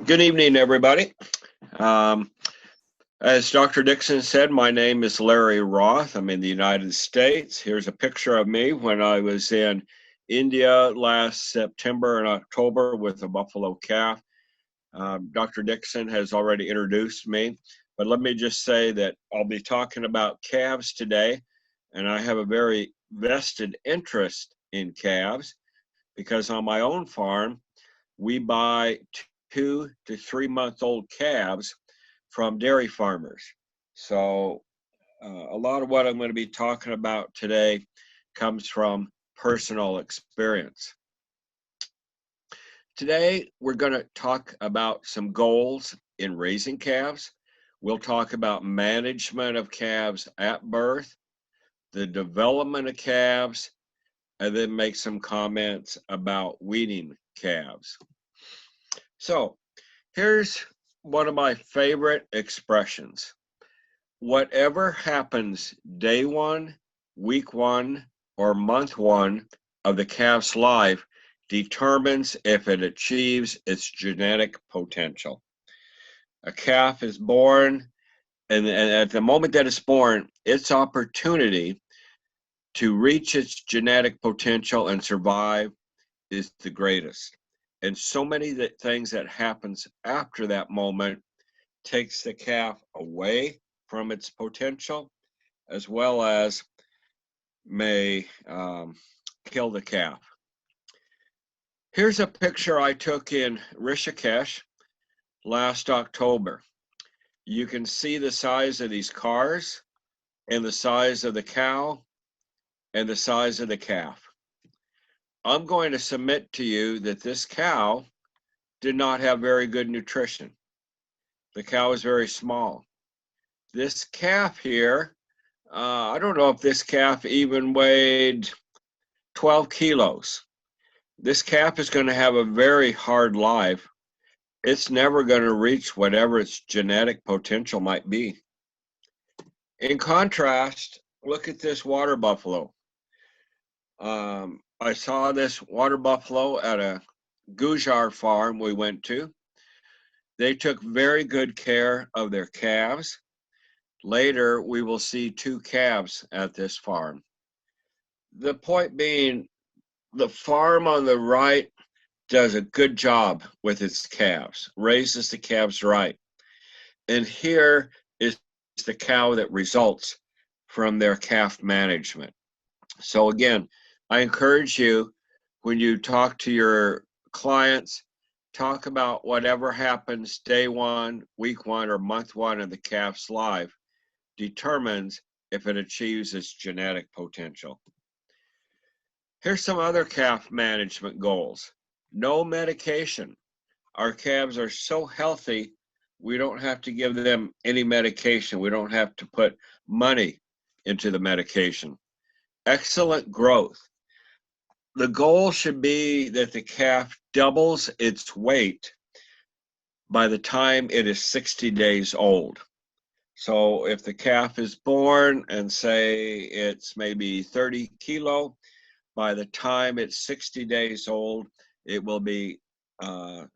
Good evening, everybody. Um, as Dr. Dixon said, my name is Larry Roth. I'm in the United States. Here's a picture of me when I was in India last September and October with a buffalo calf. Dr. Dixon has already introduced me, but let me just say that I'll be talking about calves today, and I have a very vested interest in calves because on my own farm, we buy 2 to 3 month old calves from dairy farmers. So a lot of what I'm going to be talking about today comes from personal experience. Today, we're going to talk about some goals in raising calves. We'll talk about management of calves at birth, the development of calves, and then make some comments about weaning calves. So here's one of my favorite expressions. Whatever happens day one, week one, or month one of the calf's life determines if it achieves its genetic potential. A calf is born, and at the moment that it's born, its opportunity to reach its genetic potential and survive is the greatest. And so many things that happens after that moment takes the calf away from its potential, as well as may kill the calf. Here's a picture I took in Rishikesh last October. You can see the size of these cars and the size of the cow and the size of the calf. I'm going to submit to you that this cow did not have very good nutrition. The cow is very small. This calf here, I don't know if this calf even weighed 12 kilos. This calf is going to have a very hard life. It's never going to reach whatever its genetic potential might be. In contrast, look at this water buffalo. I saw this water buffalo at a Gujar farm we went to. They took very good care of their calves. Later, we will see 2 calves at this farm. The point being, the farm on the right does a good job with its calves, raises the calves right. And here is the cow that results from their calf management. So again, I encourage you, when you talk to your clients, talk about whatever happens day one, week one, or month one of the calf's life determines if it achieves its genetic potential. Here's some other calf management goals. No medication. Our calves are so healthy, we don't have to give them any medication. We don't have to put money into the medication. Excellent growth. The goal should be that the calf doubles its weight by the time it is 60 days old. So if the calf is born and say it's maybe 30 kilo, by the time it's 60 days old, it will be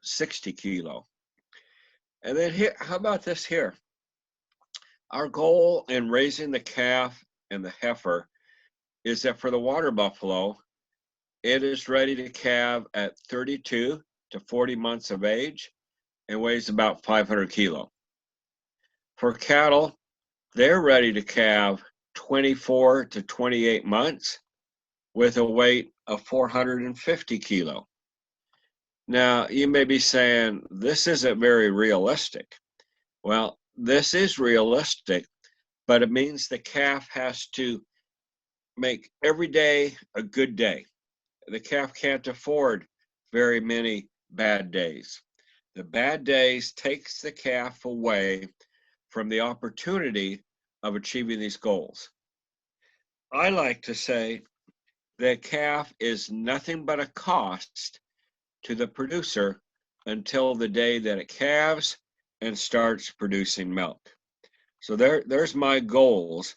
60 kilo. And then here, how about this here? Our goal in raising the calf and the heifer is that for the water buffalo, it is ready to calve at 32 to 40 months of age and weighs about 500 kilo. For cattle, they're ready to calve 24 to 28 months with a weight of 450 kilo. Now, you may be saying, this isn't very realistic. Well, this is realistic, but it means the calf has to make every day a good day. The calf can't afford very many bad days. The bad days takes the calf away from the opportunity of achieving these goals. I like to say the calf is nothing but a cost to the producer until the day that it calves and starts producing milk. So there's my goals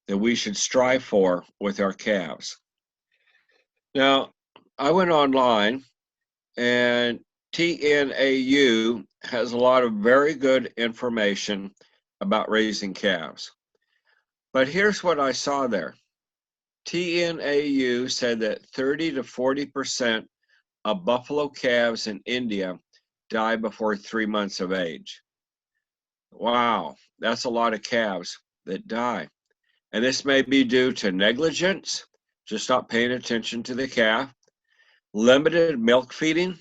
that we should strive for with our calves. Now, I went online and TNAU has a lot of very good information about raising calves. But here's what I saw there. TNAU said that 30 to 40% of buffalo calves in India die before 3 months of age. Wow, that's a lot of calves that die. And this may be due to negligence, just not paying attention to the calf, limited milk feeding.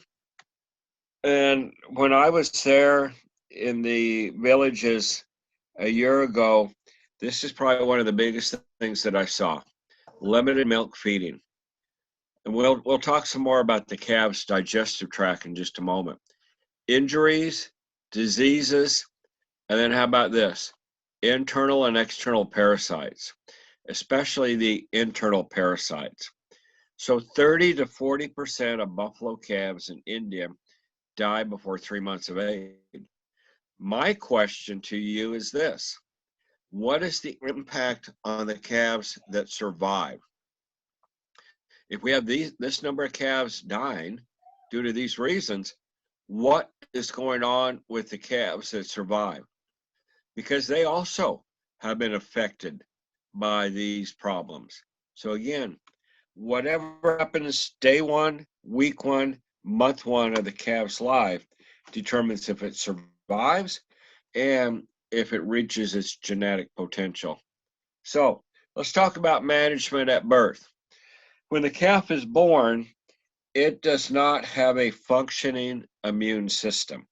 And when I was there in the villages a year ago, this is probably one of the biggest things that I saw, limited milk feeding. And we'll talk some more about the calf's digestive tract in just a moment. Injuries, diseases, and then how about this? Internal and external parasites, especially the internal parasites. So 30 to 40% of buffalo calves in India die before 3 months of age. My question to you is this: what is the impact on the calves that survive? If we have this number of calves dying due to these reasons, what is going on with the calves that survive? Because they also have been affected by these problems. So again, whatever happens day one, week one, month one of the calf's life determines if it survives and if it reaches its genetic potential. So let's talk about management at birth. When the calf is born, it does not have a functioning immune system.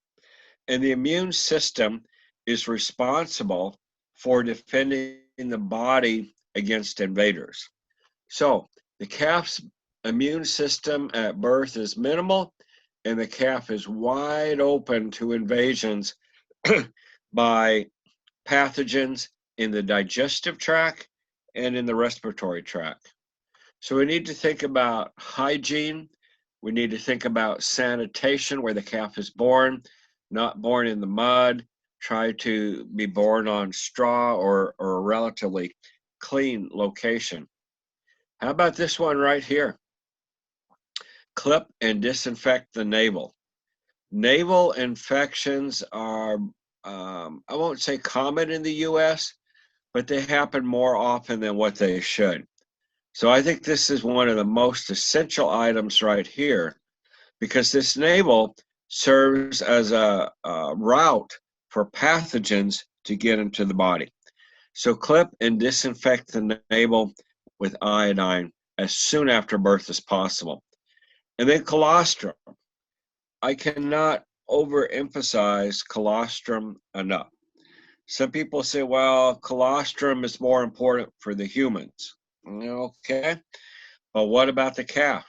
And the immune system is responsible for defending the body against invaders. So the calf's immune system at birth is minimal, and the calf is wide open to invasions by pathogens in the digestive tract and in the respiratory tract. So we need to think about hygiene. We need to think about sanitation, where the calf is born, not born in the mud. Try to be born on straw or a relatively clean location. How about this one right here? Clip and disinfect the navel. Navel infections are, I won't say common in the US, but they happen more often than what they should. So I think this is one of the most essential items right here, because this navel serves as a route for pathogens to get into the body. So clip and disinfect the navel with iodine as soon after birth as possible. And then colostrum. I cannot overemphasize colostrum enough. Some people say, well, colostrum is more important for the humans. Okay, but what about the calf?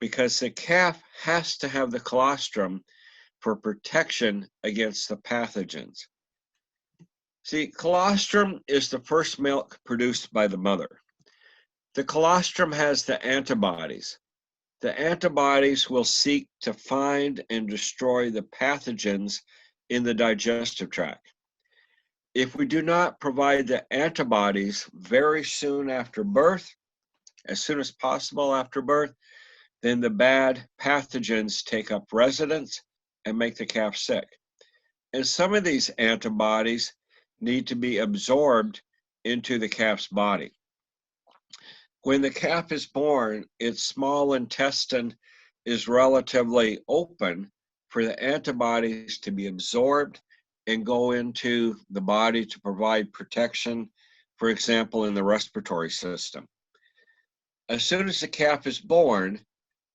Because the calf has to have the colostrum for protection against the pathogens. See, colostrum is the first milk produced by the mother. The colostrum has the antibodies. The antibodies will seek to find and destroy the pathogens in the digestive tract. If we do not provide the antibodies very soon after birth, as soon as possible after birth, then the bad pathogens take up residence and make the calf sick. And some of these antibodies need to be absorbed into the calf's body. When the calf is born, its small intestine is relatively open for the antibodies to be absorbed and go into the body to provide protection, for example, in the respiratory system. As soon as the calf is born,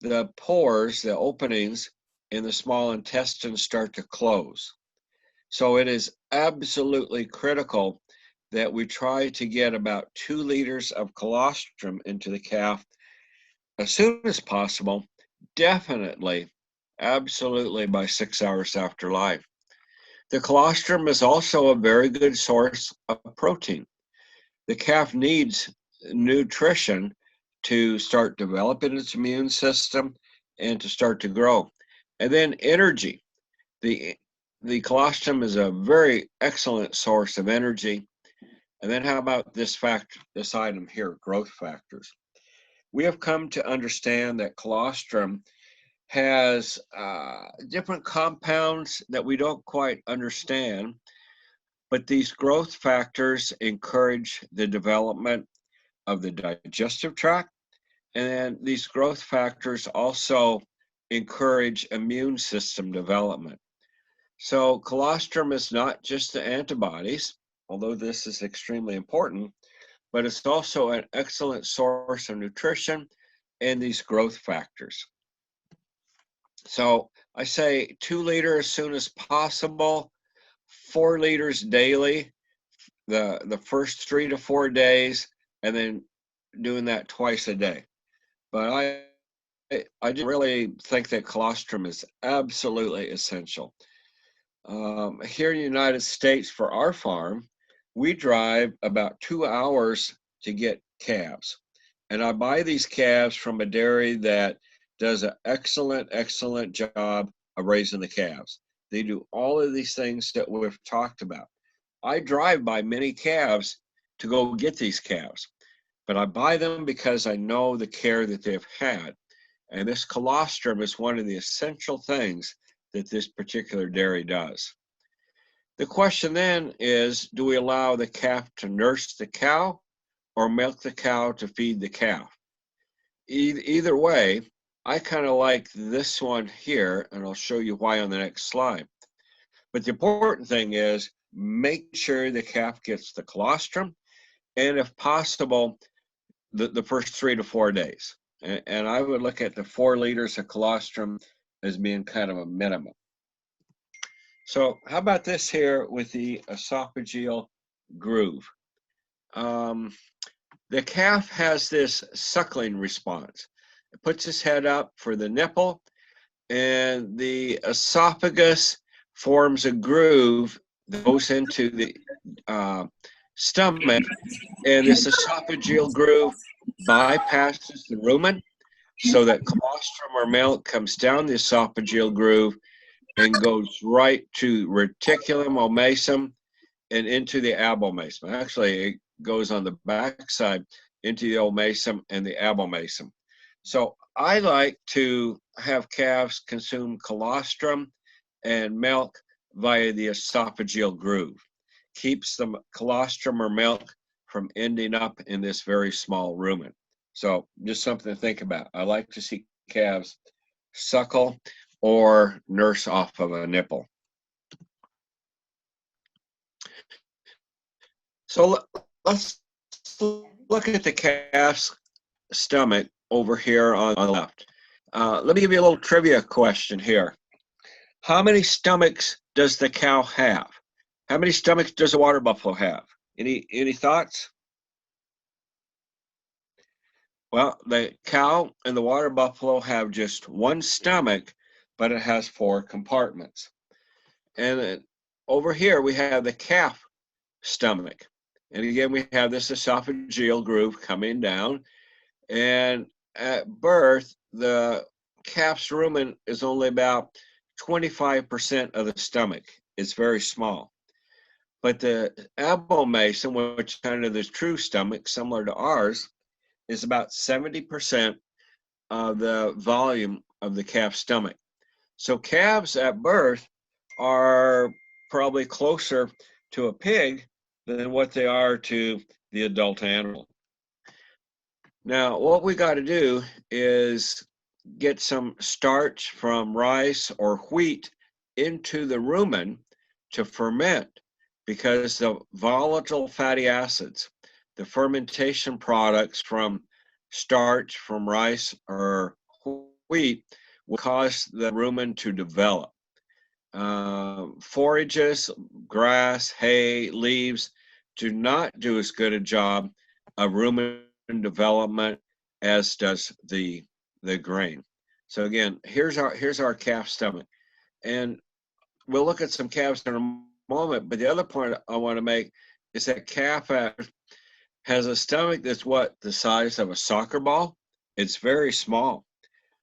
the pores, the openings in the small intestine start to close. So it is absolutely critical that we try to get about 2 liters of colostrum into the calf as soon as possible, definitely, absolutely by 6 hours after life. The colostrum is also a very good source of protein. The calf needs nutrition to start developing its immune system and to start to grow. And then energy. The colostrum is a very excellent source of energy. And then how about this item here, growth factors? We have come to understand that colostrum has different compounds that we don't quite understand, but these growth factors encourage the development of the digestive tract, and these growth factors also encourage immune system development. So colostrum is not just the antibodies, although this is extremely important, but it's also an excellent source of nutrition and these growth factors. So I say 2 liters as soon as possible, 4 liters daily, the first 3 to 4 days, and then doing that twice a day. But I really think that colostrum is absolutely essential. Here in the United States, for our farm, we drive about 2 hours to get calves. And I buy these calves from a dairy that does an excellent job of raising the calves. They do all of these things that we've talked about. I drive by many calves to go get these calves, but I buy them because I know the care that they've had. And this colostrum is one of the essential things that this particular dairy does. The question then is, do we allow the calf to nurse the cow or milk the cow to feed the calf? Either way, I kind of like this one here, and I'll show you why on the next slide. But the important thing is make sure the calf gets the colostrum, and if possible, the first 3 to 4 days. And I would look at the 4 liters of colostrum as being kind of a minimum. So how about this here with the esophageal groove? The calf has this suckling response. It puts its head up for the nipple, and the esophagus forms a groove that goes into the stomach, and this esophageal groove bypasses the rumen so that colostrum or milk comes down the esophageal groove and goes right to reticulum omasum and into the abomasum. Actually, it goes on the backside into the omasum and the abomasum. So I like to have calves consume colostrum and milk via the esophageal groove. Keeps the colostrum or milk from ending up in this very small rumen. So just something to think about. I like to see calves suckle or nurse off of a nipple. So let's look at the calf's stomach over here on the left. Let me give you a little trivia question here. How many stomachs does the cow have? How many stomachs does a water buffalo have? Any thoughts? Well, the cow and the water buffalo have just one stomach, but it has 4 compartments. And over here we have the calf stomach. And again, we have this esophageal groove coming down. And at birth, the calf's rumen is only about 25% of the stomach. It's very small. But the abomasum, which is kind of the true stomach, similar to ours, is about 70% of the volume of the calf's stomach. So calves at birth are probably closer to a pig than what they are to the adult animal. Now, what we got to do is get some starch from rice or wheat into the rumen to ferment, because the volatile fatty acids, the fermentation products from starch from rice or wheat, will cause the rumen to develop. Forages, grass, hay, leaves do not do as good a job of rumen development as does the grain. So again, here's our calf stomach, and we'll look at some calves in a moment. But the other point I want to make is that calf has a stomach that's the size of a soccer ball. It's very small.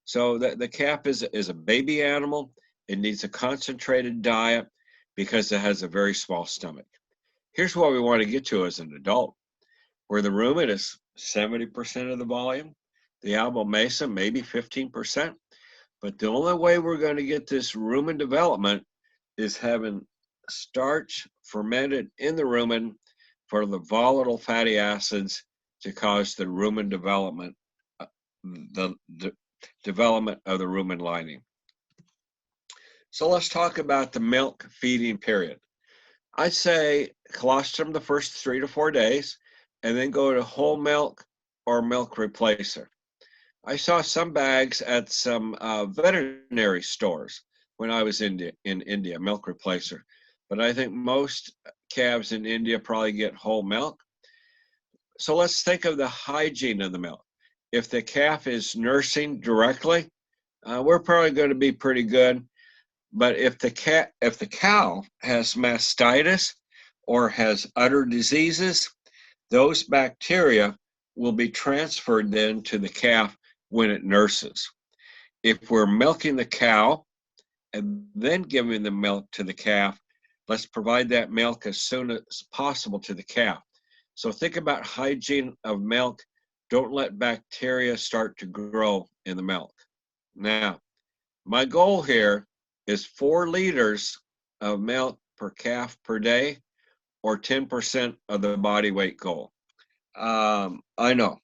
So the calf is a baby animal. It needs a concentrated diet because it has a very small stomach. Here's what we want to get to as an adult, where the rumen is 70% of the volume, the abomasum maybe 15%. But the only way we're going to get this rumen development is having starch fermented in the rumen for the volatile fatty acids to cause the rumen development, the development of the rumen lining. So let's talk about the milk feeding period. I say colostrum the first 3 to 4 days, and then go to whole milk or milk replacer. I saw some bags at some veterinary stores when I was in India, milk replacer. But I think most calves in India probably get whole milk. So let's think of the hygiene of the milk. If the calf is nursing directly, we're probably going to be pretty good. But if the cow has mastitis or has udder diseases, those bacteria will be transferred then to the calf when it nurses. If we're milking the cow and then giving the milk to the calf, let's provide that milk as soon as possible to the calf. So think about hygiene of milk. Don't let bacteria start to grow in the milk. Now, my goal here is 4 liters of milk per calf per day, or 10% of the body weight goal. I know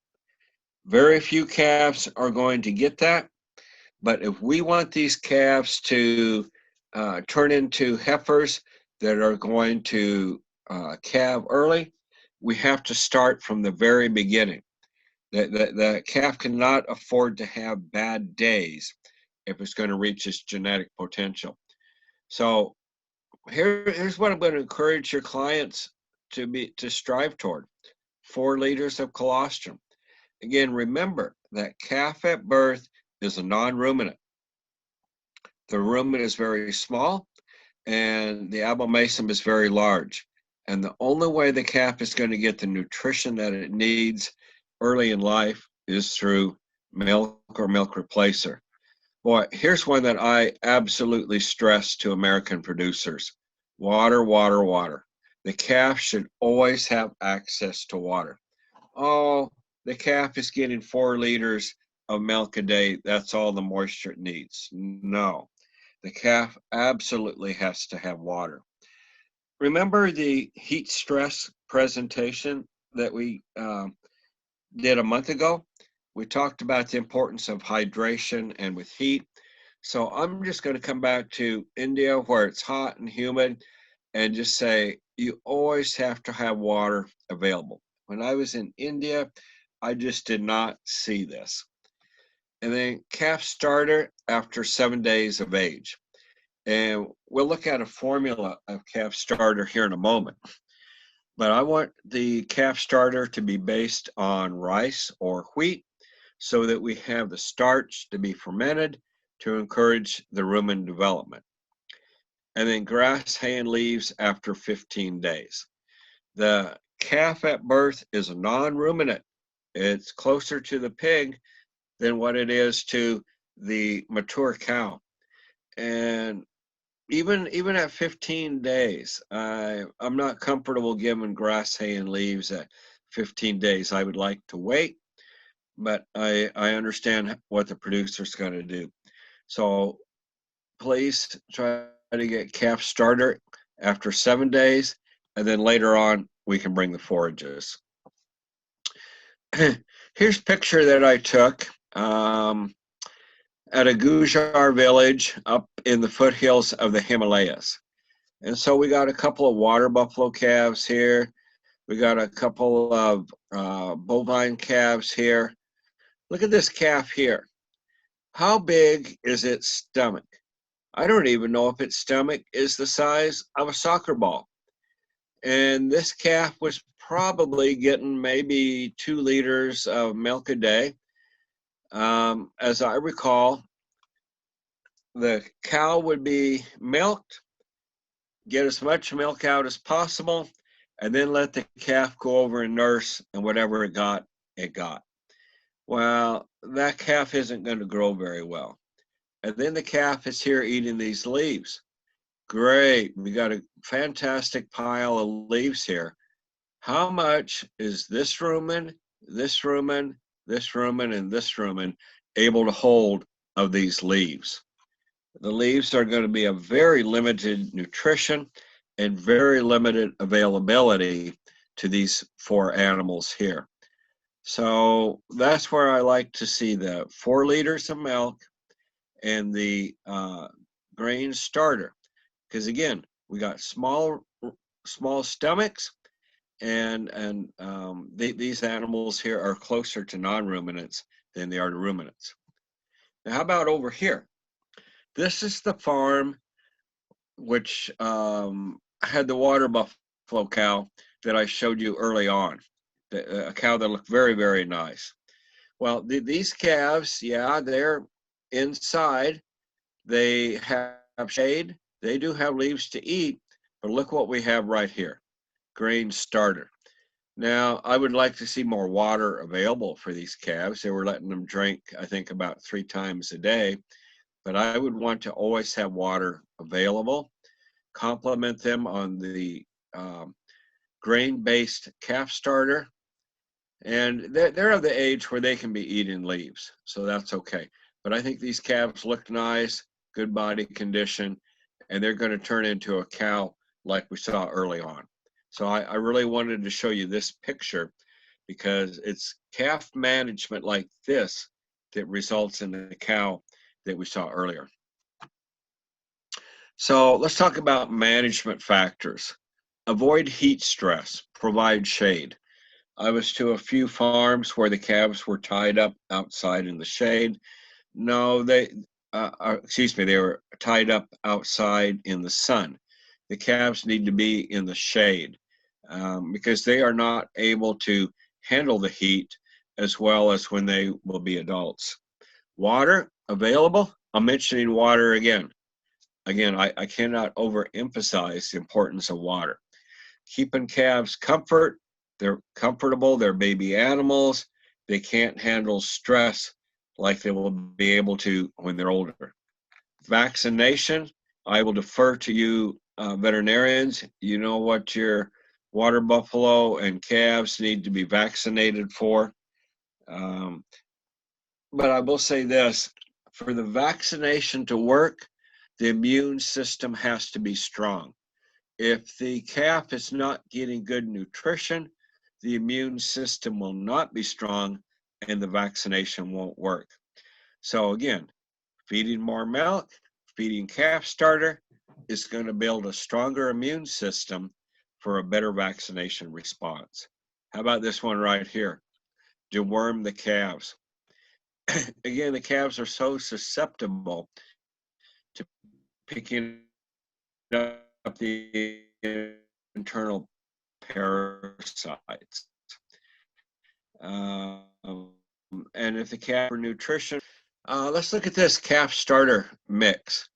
very few calves are going to get that, but if we want these calves to turn into heifers that are going to calve early, we have to start from the very beginning. The calf cannot afford to have bad days if it's going to reach its genetic potential. So here's what I'm going to encourage your clients to strive toward: 4 liters of colostrum. Again, remember that calf at birth is a non-ruminant. The rumen is very small and the abomasum is very large. And the only way the calf is going to get the nutrition that it needs early in life is through milk or milk replacer. Boy, here's one that I absolutely stress to American producers: water, water, water. The calf should always have access to water. Oh, the calf is getting 4 liters of milk a day. That's all the moisture it needs. No, the calf absolutely has to have water. Remember the heat stress presentation that we did a month ago? We talked about the importance of hydration and with heat. So I'm just going to come back to India where it's hot and humid and just say you always have to have water available. When I was in India, I just did not see this. And then calf starter after 7 days of age. And we'll look at a formula of calf starter here in a moment. But I want the calf starter to be based on rice or wheat so that we have the starch to be fermented to encourage the rumen development. And then grass, hay, and leaves after 15 days. The calf at birth is a non-ruminant. It's closer to the pig than what it is to the mature cow. And even at 15 days, I'm not comfortable giving grass, hay, and leaves at 15 days. I would like to wait, but I understand what the producer's going to do. So please try to get calf starter after 7 days, and then later on we can bring the forages. Here's a picture that I took at a Gujar village up in the foothills of the Himalayas. And so we got a couple of water buffalo calves here. We got a couple of bovine calves here. Look at this calf here. How big is its stomach? I don't even know if its stomach is the size of a soccer ball. And this calf was probably getting maybe 2 liters of milk a day. As I recall, the cow would be milked, get as much milk out as possible, and then let the calf go over and nurse, and whatever it got, it got. Well, that calf isn't going to grow very well. And then the calf is here eating these leaves. Great, we got a fantastic pile of leaves here. How much is this rumen, this rumen, this rumen, and this rumen able to hold of these leaves. The leaves are going to be a very limited nutrition and very limited availability to these 4 animals here. So that's where I like to see the 4 liters of milk and the grain starter. Because again, we got small stomachs, and these animals here are closer to non-ruminants than they are to ruminants. Now, how about over here? This is the farm which had the water buffalo cow that I showed you early on, a cow that looked very, very nice. Well, these calves, yeah, they're inside. They have shade. They do have leaves to eat, but look what we have right here, grain starter. Now, I would like to see more water available for these calves. They were letting them drink, I think, about 3 times a day, but I would want to always have water available. Complement them on the grain-based calf starter, and they're of the age where they can be eating leaves, so that's okay. But I think these calves look nice, good body condition, and they're going to turn into a cow like we saw early on. So I really wanted to show you this picture because it's calf management like this that results in the cow that we saw earlier. So let's talk about management factors. Avoid heat stress, provide shade. I was to a few farms where the calves were tied up outside in the shade. No, they were tied up outside in the sun. The calves need to be in the shade because they are not able to handle the heat as well as when they will be adults. Water available. I'm mentioning water again. Again, I cannot overemphasize the importance of water. Keeping calves comfort. They're comfortable. They're baby animals. They can't handle stress like they will be able to when they're older. Vaccination, I will defer to you veterinarians. You know what your water buffalo and calves need to be vaccinated for. But I will say this, for the vaccination to work, the immune system has to be strong. If the calf is not getting good nutrition, the immune system will not be strong and the vaccination won't work. So again, feeding more milk, feeding calf starter is going to build a stronger immune system for a better vaccination response. How about this one right here? Deworm the calves. Again, the calves are so susceptible to picking up the internal parasites. And if the calf for nutrition, let's look at this calf starter mix.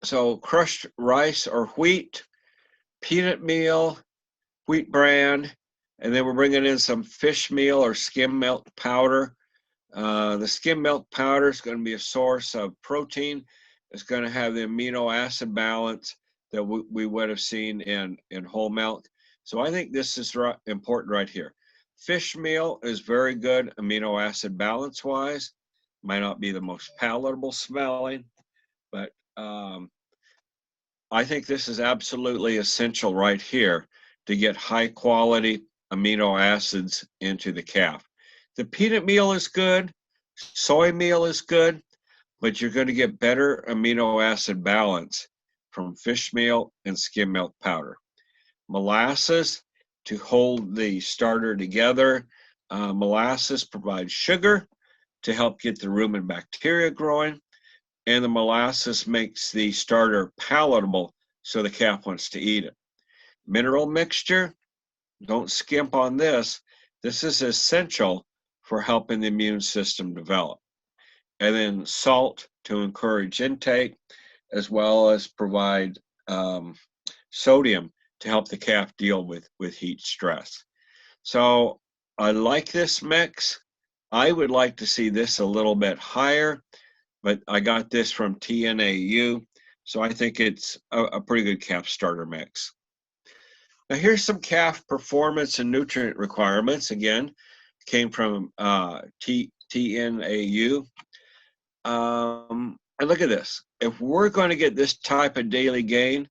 So crushed rice or wheat, peanut meal, wheat bran, and then we're bringing in some fish meal or skim milk powder. The skim milk powder is going to be a source of protein. It's going to have the amino acid balance that we would have seen in whole milk. So I think this is important right here. Fish meal is very good amino acid balance wise. Might not be the most palatable smelling, but I think this is absolutely essential right here to get high quality amino acids into the calf. The peanut meal is good, soy meal is good, but you're going to get better amino acid balance from fish meal and skim milk powder. Molasses to hold the starter together. Molasses provides sugar to help get the rumen bacteria growing, and the molasses makes the starter palatable so the calf wants to eat it. Mineral mixture, don't skimp on this. This is essential for helping the immune system develop. And then salt to encourage intake, as well as provide sodium to help the calf deal with heat stress. So I like this mix. I would like to see this a little bit higher, but I got this from TNAU, so I think it's a pretty good calf starter mix. Now here's some calf performance and nutrient requirements. Again, came from TNAU. And look at this. If we're going to get this type of daily gain,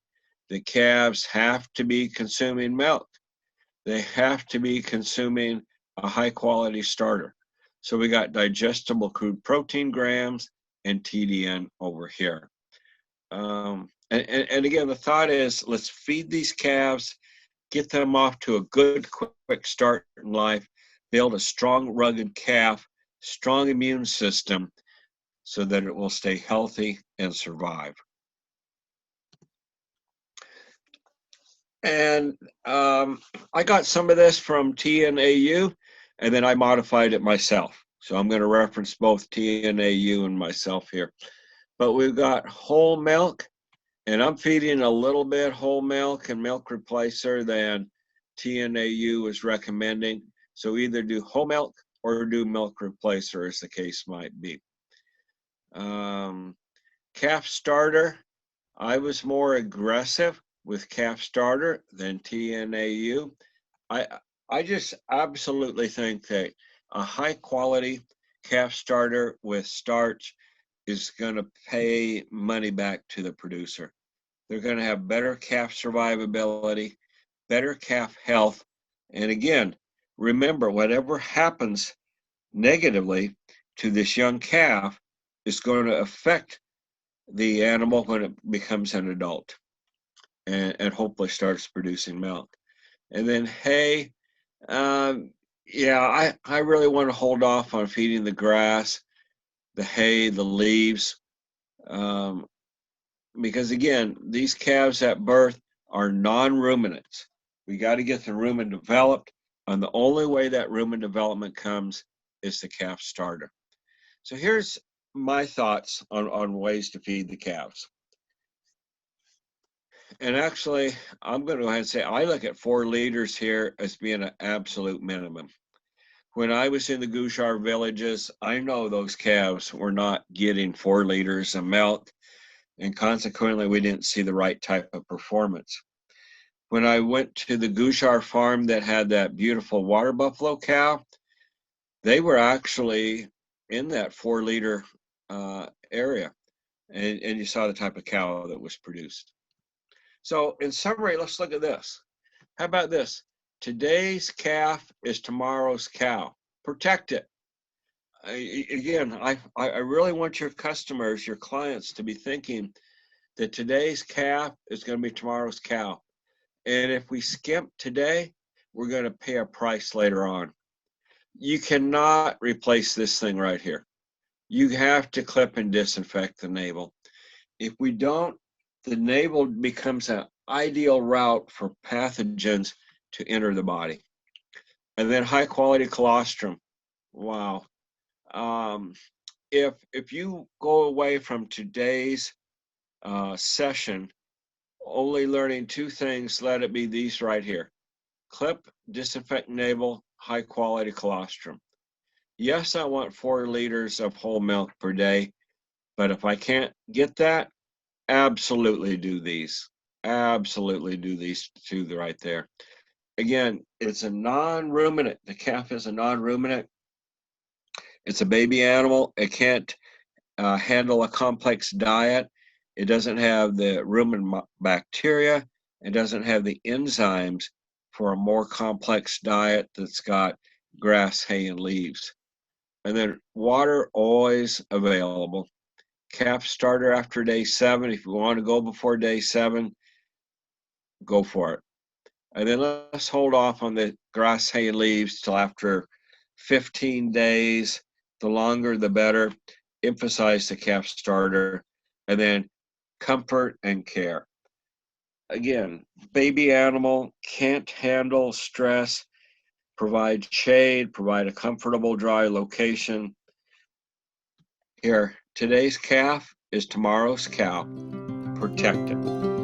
the calves have to be consuming milk. They have to be consuming a high quality starter. So we got digestible crude protein grams and TDN over here. And again, the thought is, let's feed these calves, get them off to a good, quick start in life, build a strong, rugged calf, strong immune system, so that it will stay healthy and survive. And I got some of this from TNAU, and then I modified it myself. So I'm going to reference both TNAU and myself here. But we've got whole milk, and I'm feeding a little bit whole milk and milk replacer than TNAU is recommending. So either do whole milk or do milk replacer, as the case might be. Calf starter, I was more aggressive with calf starter than TNAU. I just absolutely think that a high quality calf starter with starch is going to pay money back to the producer. They're going to have better calf survivability, better calf health. And again, remember, whatever happens negatively to this young calf is going to affect the animal when it becomes an adult and hopefully starts producing milk. And then hay, yeah, I really want to hold off on feeding the grass, the hay, the leaves, because again, these calves at birth are non-ruminants. We got to get the rumen developed, and the only way that rumen development comes is the calf starter. So here's my thoughts on ways to feed the calves. And actually, I'm going to go ahead and say I look at 4 liters here as being an absolute minimum. When I was in the Gujar villages, I know those calves were not getting 4 liters of milk, and consequently, we didn't see the right type of performance. When I went to the Gujar farm that had that beautiful water buffalo cow, they were actually in that 4-liter area, and you saw the type of cow that was produced. So in summary, let's look at this. How about this? Today's calf is tomorrow's cow. Protect it. Again, I really want your customers, your clients, to be thinking that today's calf is going to be tomorrow's cow. And if we skimp today, we're going to pay a price later on. You cannot replace this thing right here. You have to clip and disinfect the navel. If we don't, the navel becomes an ideal route for pathogens to enter the body. And then high quality colostrum. Wow. If you go away from today's session only learning 2 things, let it be these right here: clip, disinfect navel, high quality colostrum. Yes, I want 4 liters of whole milk per day, but if I can't get that, absolutely do these. Absolutely do these 2 right there. Again, it's a non-ruminant. The calf is a non-ruminant. It's a baby animal. It can't handle a complex diet. It doesn't have the rumen bacteria. It doesn't have the enzymes for a more complex diet that's got grass, hay, and leaves. And then water always available. Calf starter after day 7. If you want to go before day 7, go for it. And then let's hold off on the grass, hay, and leaves till after 15 days. The longer, the better. Emphasize the calf starter. And then comfort and care. Again, baby animal can't handle stress. Provide shade, provide a comfortable, dry location. Here, today's calf is tomorrow's cow. Protect it.